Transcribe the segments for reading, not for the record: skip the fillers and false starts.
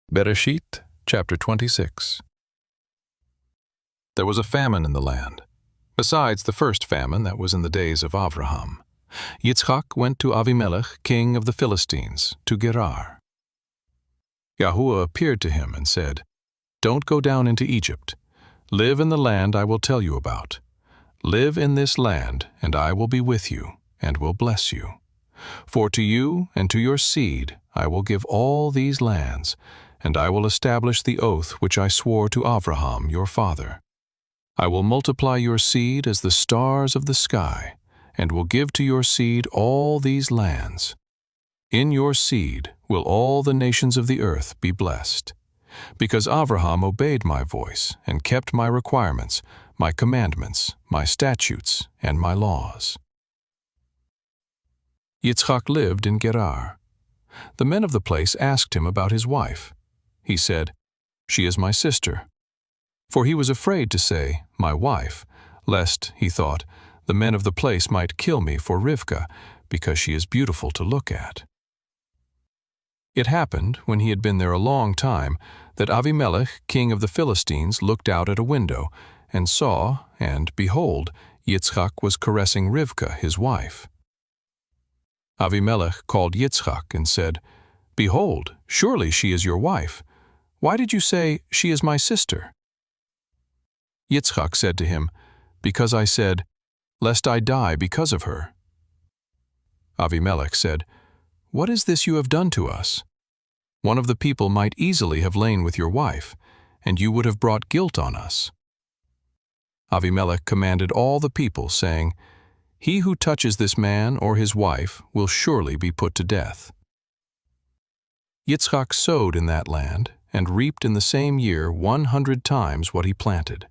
Bereshit, chapter 26. There was a famine in the land, besides the first famine that was in the days of Avraham. Yitzchak went to Avimelech, king of the Philistines, to Gerar. Yahuwah appeared to him and said, "Don't go down into Egypt. Live in the land I will tell you about. Live in this land, and I will be with you, and will bless you. For to you and to your seed I will give all these lands, and I will establish the oath which I swore to Avraham your father. I will multiply your seed as the stars of the sky, and will give to your seed all these lands. In your seed will all the nations of the earth be blessed. Because Avraham obeyed my voice and kept my requirements, my commandments, my statutes, and my laws." Yitzchak lived in Gerar. The men of the place asked him about his wife. He said, "She is my sister." For he was afraid to say, "my wife," lest, he thought, the men of the place might kill me for Rivkah, because she is beautiful to look at. It happened, when he had been there a long time, that Avimelech, king of the Philistines, looked out at a window, and saw, and, behold, Yitzchak was caressing Rivkah, his wife. Avimelech called Yitzchak and said, "Behold, surely she is your wife. Why did you say, 'She is my sister'?" Yitzchak said to him, "Because I said, 'Lest I die because of her.'" Avimelech said, "What is this you have done to us? One of the people might easily have lain with your wife, and you would have brought guilt on us." Avimelech commanded all the people, saying, "He who touches this man or his wife will surely be put to death." Yitzchak sowed in that land, and reaped in the same year 100 times what he planted.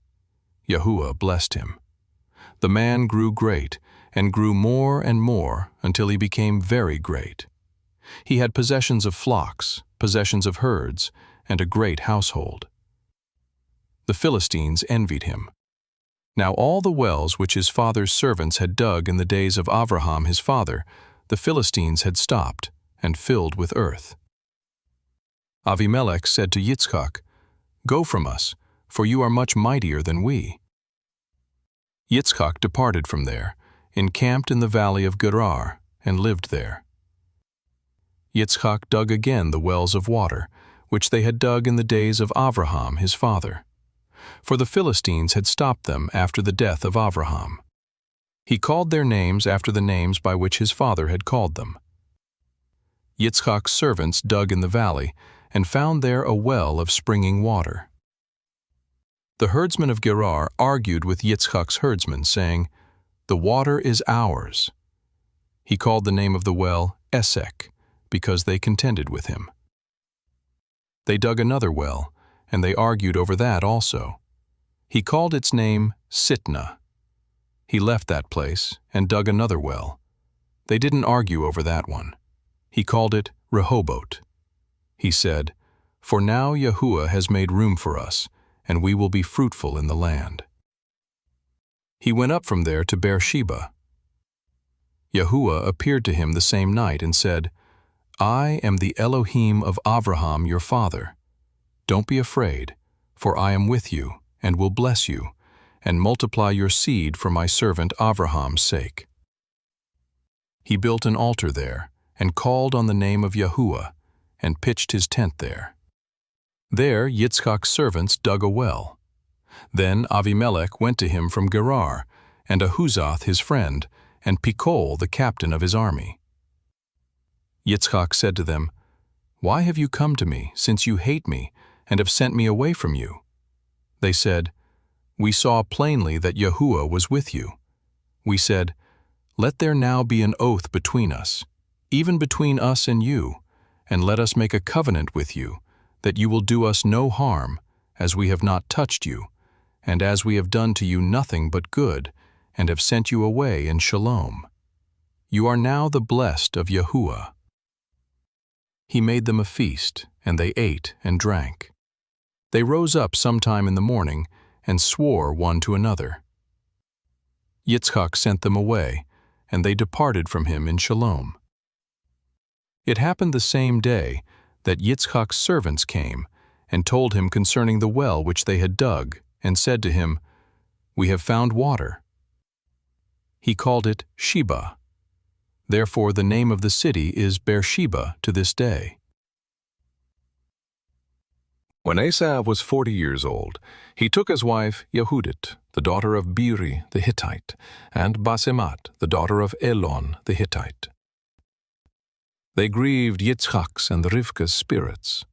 Yahuwah blessed him. The man grew great, and grew more and more, until he became very great. He had possessions of flocks, possessions of herds, and a great household. The Philistines envied him. Now all the wells which his father's servants had dug in the days of Avraham his father, the Philistines had stopped, and filled with earth. Avimelech said to Yitzchak, "Go from us, for you are much mightier than we." Yitzchak departed from there, encamped in the valley of Gerar, and lived there. Yitzchak dug again the wells of water, which they had dug in the days of Avraham his father. For the Philistines had stopped them after the death of Avraham. He called their names after the names by which his father had called them. Yitzchak's servants dug in the valley, and found there a well of springing water. The herdsmen of Gerar argued with Yitzchak's herdsmen, saying, "The water is ours." He called the name of the well Esek, because they contended with him. They dug another well, and they argued over that also. He called its name Sitnah. He left that place and dug another well. They didn't argue over that one. He called it Rehoboth. He said, "For now Yahuwah has made room for us, and we will be fruitful in the land." He went up from there to Beersheba. Yahuwah appeared to him the same night and said, "I am the Elohim of Avraham your father. Don't be afraid, for I am with you, and will bless you, and multiply your seed for my servant Avraham's sake." He built an altar there, and called on the name of Yahuwah, and pitched his tent there. There Yitzchak's servants dug a well. Then Avimelech went to him from Gerar, and Ahuzath his friend, and Pikol the captain of his army. Yitzchak said to them, "Why have you come to me, since you hate me, and have sent me away from you?" They said, "We saw plainly that Yahuwah was with you." We said, "Let there now be an oath between us, even between us and you, and let us make a covenant with you, that you will do us no harm, as we have not touched you, and as we have done to you nothing but good, and have sent you away in shalom. You are now the blessed of Yahuwah." He made them a feast, and they ate and drank. They rose up sometime in the morning, and swore one to another. Yitzchak sent them away, and they departed from him in shalom. It happened the same day that Yitzchak's servants came and told him concerning the well which they had dug, and said to him, "We have found water." He called it Sheba. Therefore the name of the city is Beersheba to this day. When Esav was 40 years old, he took as wife Yehudit, the daughter of Biri the Hittite, and Basemat, the daughter of Elon the Hittite. They grieved Yitzchak's and Rivka's spirits,